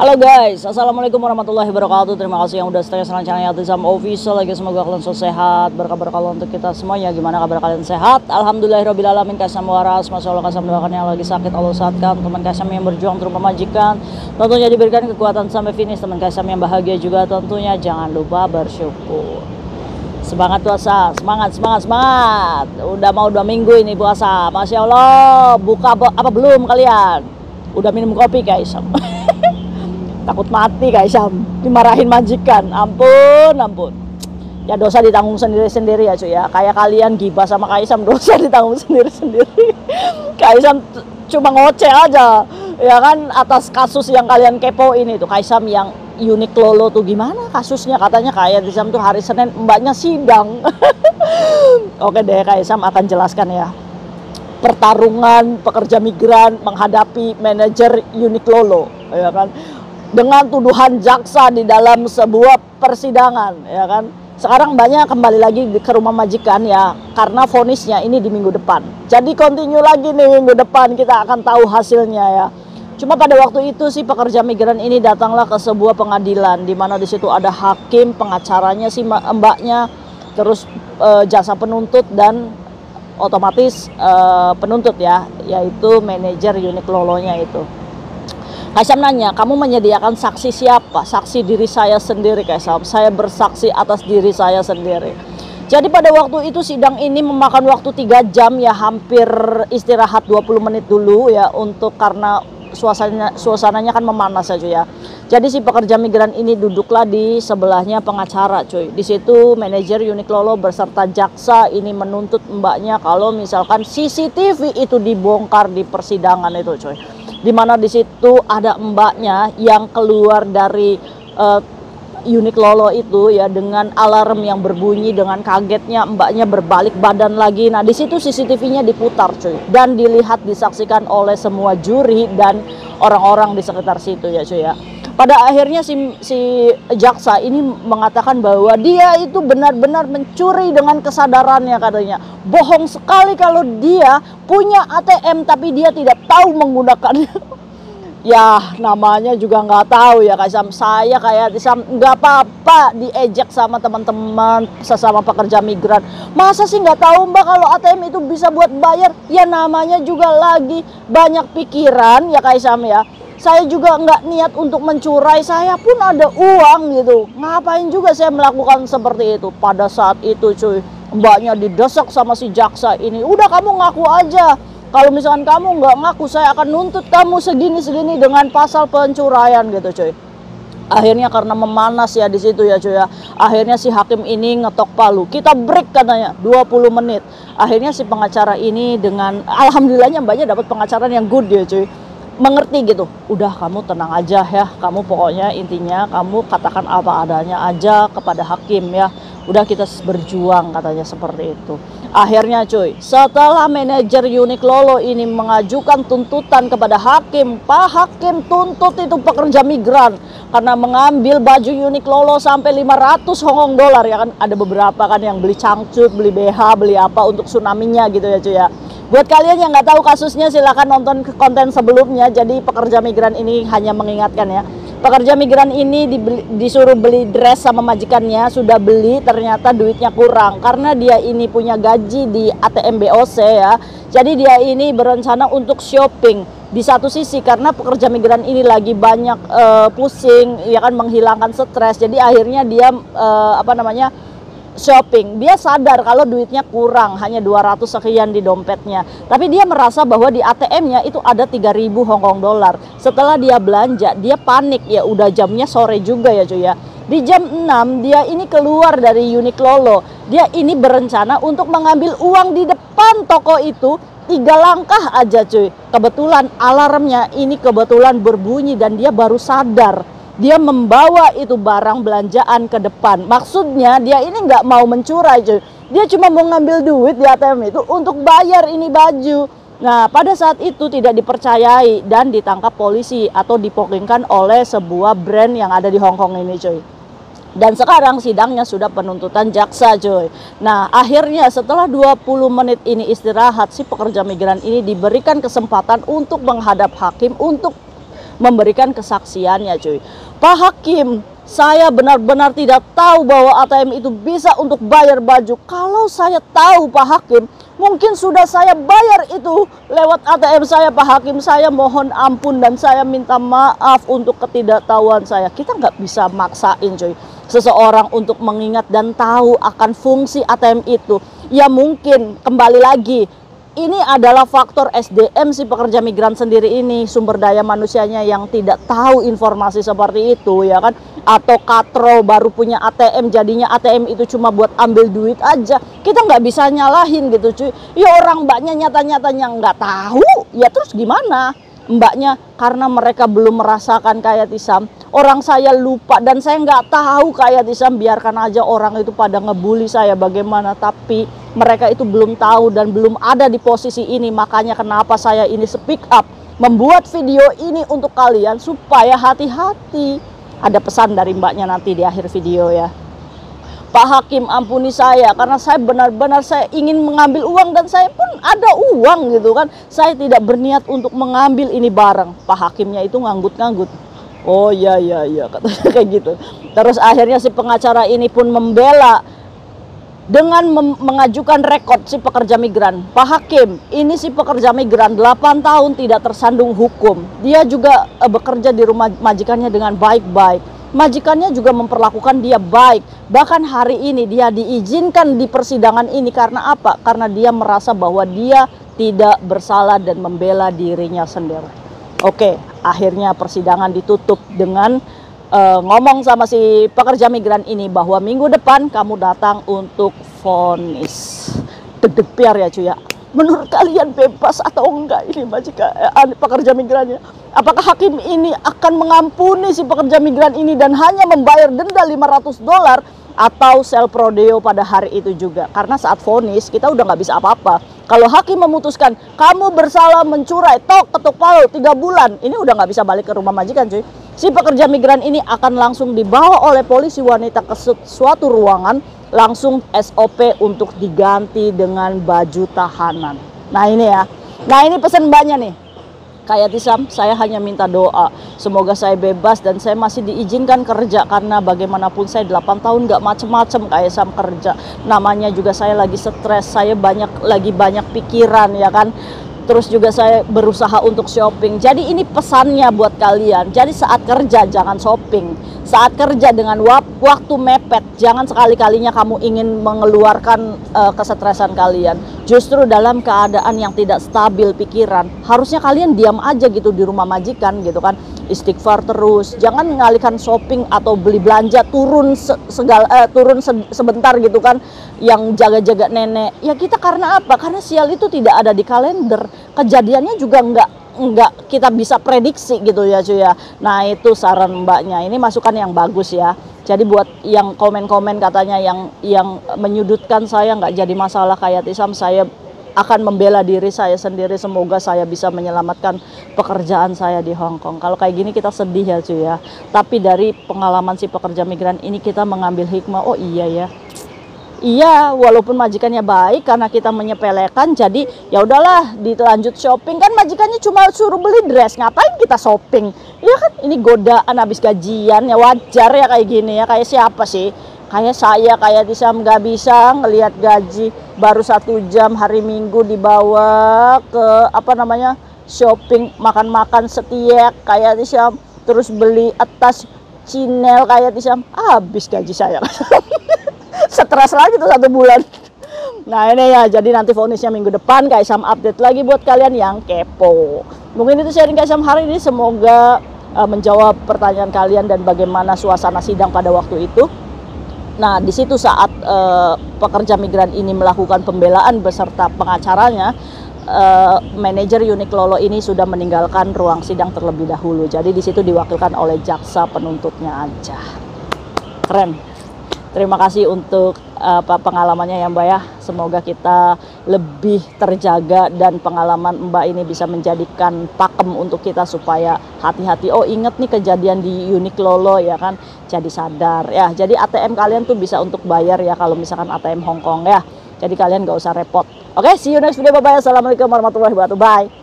Halo guys, assalamualaikum warahmatullahi wabarakatuh. Terima kasih yang udah stay sama channel Yatizam Official lagi. Semoga kalian selalu sehat, berkah untuk kita semuanya. Gimana kabar kalian, sehat? Alhamdulillahirobbilalamin. Kasam waras, masya Allah. Kasam doakan yang lagi sakit Allah sehatkan. Teman kasam yang berjuang terus memajikan, tentunya diberikan kekuatan sampai finish. Teman kasam yang bahagia juga tentunya jangan lupa bersyukur. Semangat puasa, semangat. Udah mau 2 minggu ini puasa, masya Allah. Buka apa belum kalian? Udah minum kopi guys? Takut mati Kak Isyam, dimarahin majikan, ampun. Ya dosa ditanggung sendiri-sendiri ya cuy ya. Kayak kalian gibah sama Kak Isyam, dosa ditanggung sendiri-sendiri. Kak Isyam cuma ngoceh aja, ya kan, atas kasus yang kalian kepo ini tuh. Kak Isyam yang Uniqlo tuh gimana kasusnya, katanya Kak Isyam tuh hari Senin mbaknya sidang. Oke deh, Kak Isyam akan jelaskan ya. Pertarungan pekerja migran menghadapi manajer Uniqlo, ya kan, dengan tuduhan jaksa di dalam sebuah persidangan, ya kan. Sekarang banyak kembali lagi ke rumah majikan ya, karena vonisnya ini di minggu depan. Jadi continue lagi nih minggu depan, kita akan tahu hasilnya ya. Cuma pada waktu itu si pekerja migran ini datanglah ke sebuah pengadilan, di mana di situ ada hakim, pengacaranya si mbaknya, terus jasa penuntut dan otomatis penuntut ya, yaitu manajer Uniqlo-nya itu. Kaisam nanya, kamu menyediakan saksi siapa? Saksi diri saya sendiri Kaisam. Saya bersaksi atas diri saya sendiri. Jadi pada waktu itu sidang ini memakan waktu 3 jam ya, hampir istirahat 20 menit dulu ya, untuk karena suasananya kan memanas ya cuy ya. Jadi si pekerja migran ini duduklah di sebelahnya pengacara cuy. Di situ manajer Uniqlo beserta jaksa ini menuntut mbaknya kalau misalkan CCTV itu dibongkar di persidangan itu cuy. Dimana di situ ada mbaknya yang keluar dari Uniqlo itu ya, dengan alarm yang berbunyi, dengan kagetnya mbaknya berbalik badan lagi. Nah di situ CCTV-nya diputar cuy, dan dilihat disaksikan oleh semua juri dan orang-orang di sekitar situ ya cuy ya. Pada akhirnya si jaksa ini mengatakan bahwa dia itu benar-benar mencuri dengan kesadarannya katanya. Bohong sekali kalau dia punya ATM tapi dia tidak tahu menggunakannya. Ya namanya juga nggak tahu ya Kak Sam. Saya kayak nggak apa-apa diejek sama teman-teman sesama pekerja migran. Masa sih nggak tahu mbak kalau ATM itu bisa buat bayar? Ya namanya juga lagi banyak pikiran ya Kak Sam ya. Saya juga nggak niat untuk mencurai, saya pun ada uang gitu. Ngapain juga saya melakukan seperti itu. Pada saat itu cuy, mbaknya didesak sama si jaksa ini. Udah kamu ngaku aja. Kalau misalkan kamu nggak ngaku, saya akan nuntut kamu segini-segini dengan pasal pencuraian gitu cuy. Akhirnya karena memanas ya di situ ya cuy ya. Akhirnya si hakim ini ngetok palu. Kita break katanya 20 menit. Akhirnya si pengacara ini dengan alhamdulillahnya mbaknya dapat pengacara yang good ya cuy. Mengerti gitu, udah kamu tenang aja ya, kamu pokoknya intinya kamu katakan apa adanya aja kepada hakim ya, udah kita berjuang katanya seperti itu. Akhirnya cuy, setelah manajer Uniqlo ini mengajukan tuntutan kepada hakim, Pak Hakim tuntut itu pekerja migran karena mengambil baju Uniqlo sampai 500 Hongkong dolar ya kan. Ada beberapa kan yang beli cangcut, beli BH, beli apa untuk tsunami-nya gitu ya cuy ya. Buat kalian yang nggak tahu kasusnya silahkan nonton konten sebelumnya. Jadi pekerja migran ini hanya mengingatkan ya. Pekerja migran ini disuruh beli dress sama majikannya, sudah beli ternyata duitnya kurang. Karena dia ini punya gaji di ATM BOC ya. Jadi dia ini berencana untuk shopping. Di satu sisi karena pekerja migran ini lagi banyak pusing ya kan, menghilangkan stres. Jadi akhirnya dia shopping. Dia sadar kalau duitnya kurang, hanya 200 sekian di dompetnya. Tapi dia merasa bahwa di ATM-nya itu ada 3.000 Hongkong dolar. Setelah dia belanja, dia panik ya, udah jamnya sore juga ya cuy ya. Di jam 6 dia ini keluar dari Uniqlo. Dia ini berencana untuk mengambil uang di depan toko itu. 3 langkah aja cuy. Kebetulan alarmnya ini kebetulan berbunyi dan dia baru sadar. Dia membawa itu barang belanjaan ke depan. Maksudnya dia ini nggak mau mencurai cuy. Dia cuma mau ngambil duit di ATM itu untuk bayar ini baju. Nah pada saat itu tidak dipercayai dan ditangkap polisi atau dipokingkan oleh sebuah brand yang ada di Hong Kong ini cuy. Dan sekarang sidangnya sudah penuntutan jaksa cuy. Nah akhirnya setelah 20 menit ini istirahat, si pekerja migran ini diberikan kesempatan untuk menghadap hakim untuk memberikan kesaksiannya cuy. Pak Hakim, saya benar-benar tidak tahu bahwa ATM itu bisa untuk bayar baju. Kalau saya tahu Pak Hakim, mungkin sudah saya bayar itu lewat ATM saya Pak Hakim. Saya mohon ampun dan saya minta maaf untuk ketidaktahuan saya. Kita nggak bisa maksain cuy seseorang untuk mengingat dan tahu akan fungsi ATM itu. Ya mungkin kembali lagi, ini adalah faktor SDM si pekerja migran sendiri ini, sumber daya manusianya yang tidak tahu informasi seperti itu ya kan, atau katro baru punya ATM, jadinya ATM itu cuma buat ambil duit aja. Kita nggak bisa nyalahin gitu cuy. Ya orang mbaknya nyata-nyatanya nggak tahu, ya terus gimana? Mbaknya karena mereka belum merasakan kayak Tisam. Orang saya lupa dan saya nggak tahu kayak Tisam, biarkan aja orang itu pada ngebully saya bagaimana, tapi mereka itu belum tahu dan belum ada di posisi ini. Makanya kenapa saya ini speak up, membuat video ini untuk kalian supaya hati-hati. Ada pesan dari mbaknya nanti di akhir video ya. Pak Hakim, ampuni saya karena saya benar-benar saya ingin mengambil uang dan saya pun ada uang gitu kan. Saya tidak berniat untuk mengambil ini barang. Pak Hakimnya itu nganggut-nganggut. Oh iya katanya kayak gitu. Terus akhirnya si pengacara ini pun membela dengan mengajukan rekod si pekerja migran. Pak Hakim, ini si pekerja migran 8 tahun tidak tersandung hukum. Dia juga bekerja di rumah majikannya dengan baik-baik. Majikannya juga memperlakukan dia baik. Bahkan hari ini dia diizinkan di persidangan ini karena apa? Karena dia merasa bahwa dia tidak bersalah dan membela dirinya sendiri. Oke, akhirnya persidangan ditutup dengan ngomong sama si pekerja migran ini bahwa minggu depan kamu datang untuk vonis. Deg-deg piar ya cuy ya. Menurut kalian bebas atau enggak ini pekerja migrannya? Apakah hakim ini akan mengampuni si pekerja migran ini dan hanya membayar denda $500 atau sel prodeo pada hari itu juga? Karena saat vonis kita udah nggak bisa apa-apa. Kalau hakim memutuskan kamu bersalah mencuri, ketuk palu 3 bulan, ini udah nggak bisa balik ke rumah majikan cuy. Si pekerja migran ini akan langsung dibawa oleh polisi wanita ke suatu ruangan, langsung SOP untuk diganti dengan baju tahanan. Nah ini ya, nah ini pesan mbaknya nih. Kayak Tisam, saya hanya minta doa. Semoga saya bebas dan saya masih diizinkan kerja. Karena bagaimanapun saya 8 tahun gak macem-macem kayak Sam kerja. Namanya juga saya lagi stres, saya lagi banyak pikiran ya kan. Terus juga saya berusaha untuk shopping. Jadi ini pesannya buat kalian. Jadi saat kerja jangan shopping. Saat kerja dengan waktu mepet, jangan sekali-kalinya kamu ingin mengeluarkan kesetresan kalian. Justru dalam keadaan yang tidak stabil pikiran, harusnya kalian diam aja gitu di rumah majikan gitu kan. Istighfar terus, jangan mengalihkan shopping atau beli belanja, turun sebentar gitu kan, yang jaga-jaga nenek. Ya kita karena apa? Karena sial itu tidak ada di kalender, kejadiannya juga nggak kita bisa prediksi gitu ya cuy ya. Nah itu saran mbaknya, ini masukan yang bagus ya. Jadi buat yang komen-komen katanya yang menyudutkan saya, nggak jadi masalah kayak Tisam, saya akan membela diri saya sendiri. Semoga saya bisa menyelamatkan pekerjaan saya di Hong Kong. Kalau kayak gini kita sedih ya cuy ya. Tapi dari pengalaman si pekerja migran ini kita mengambil hikmah. Oh iya ya. Iya, walaupun majikannya baik karena kita menyepelekan, jadi ya udahlah dilanjut shopping kan, majikannya cuma suruh beli dress, ngapain kita shopping? Ya kan ini godaan habis gajian, ya wajar ya kayak gini ya. Kayak siapa sih? Kayak saya, kayak Tisam nggak bisa ngelihat gaji baru 1 jam hari Minggu dibawa ke shopping, makan-makan setiap kayak Tisam, terus beli tas Chanel kayak Tisam, habis gaji saya. Stres lagi tuh 1 bulan. Nah ini ya, jadi nanti vonisnya minggu depan. Kak Isam update lagi buat kalian yang kepo. Mungkin itu sharing Kak Isam hari ini, semoga menjawab pertanyaan kalian dan bagaimana suasana sidang pada waktu itu. Nah di situ saat pekerja migran ini melakukan pembelaan beserta pengacaranya, manajer Uniqlo ini sudah meninggalkan ruang sidang terlebih dahulu. Jadi di situ diwakilkan oleh jaksa penuntutnya aja. Keren. Terima kasih untuk pengalamannya ya Mbak ya. Semoga kita lebih terjaga dan pengalaman Mbak ini bisa menjadikan pakem untuk kita supaya hati-hati. Oh inget nih kejadian di Uniqlo ya kan. Jadi sadar ya. Jadi ATM kalian tuh bisa untuk bayar ya kalau misalkan ATM Hong Kong ya. Jadi kalian gak usah repot. Oke, see you next video. Bye bye. Assalamualaikum warahmatullahi wabarakatuh. Bye.